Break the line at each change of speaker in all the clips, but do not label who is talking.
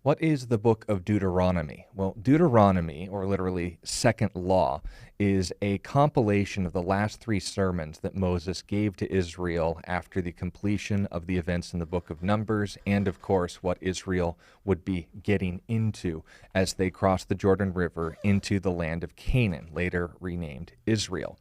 What is the book of Deuteronomy? Well, Deuteronomy, or literally Second Law, is a compilation of the last three sermons that Moses gave to Israel after the completion of the events in the book of Numbers, and of course, what Israel would be getting into as they crossed the Jordan River into the land of Canaan, later renamed Israel.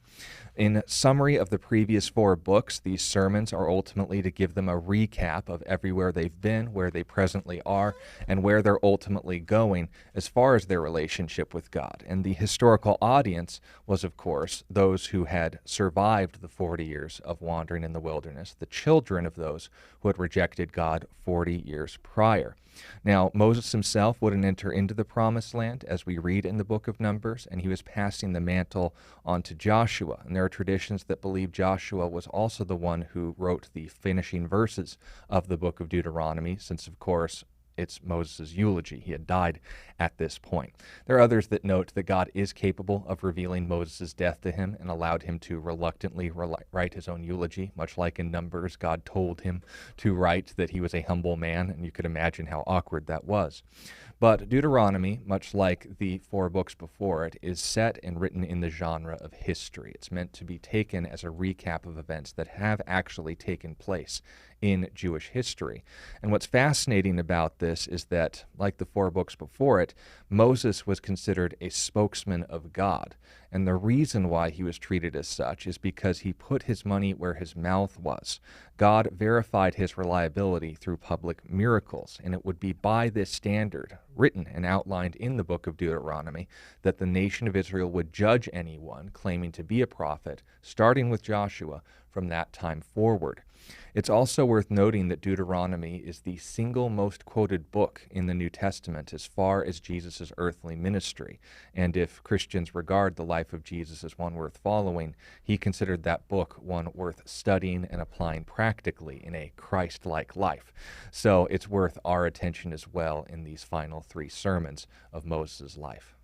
In summary of the previous four books, these sermons are ultimately to give them a recap of everywhere they've been, where they presently are, and where they're ultimately going as far as their relationship with God. And the historical audience was, of course, those who had survived the 40 years of wandering in the wilderness, the children of those who had rejected God 40 years prior. Now, Moses himself wouldn't enter into the promised land, as we read in the book of Numbers, and he was passing the mantle on to Joshua. And there are traditions that believe Joshua was also the one who wrote the finishing verses of the book of Deuteronomy, since, of course, it's Moses' eulogy. He had died at this point. There are others that note that God is capable of revealing Moses' death to him and allowed him to reluctantly write his own eulogy, much like in Numbers, God told him to write that he was a humble man, and you could imagine how awkward that was. But Deuteronomy, much like the four books before it, is set and written in the genre of history. It's meant to be taken as a recap of events that have actually taken place in Jewish history. And what's fascinating about this is that, like the four books before it, Moses was considered a spokesman of God. And the reason why he was treated as such is because he put his money where his mouth was. God verified his reliability through public miracles, and it would be by this standard, written and outlined in the book of Deuteronomy, that the nation of Israel would judge anyone claiming to be a prophet, starting with Joshua, from that time forward. It's also worth noting that Deuteronomy is the single most quoted book in the New Testament as far as Jesus' earthly ministry. And if Christians regard the life of Jesus as one worth following, he considered that book one worth studying and applying practically in a Christ-like life. So it's worth our attention as well in these final three sermons of Moses' life.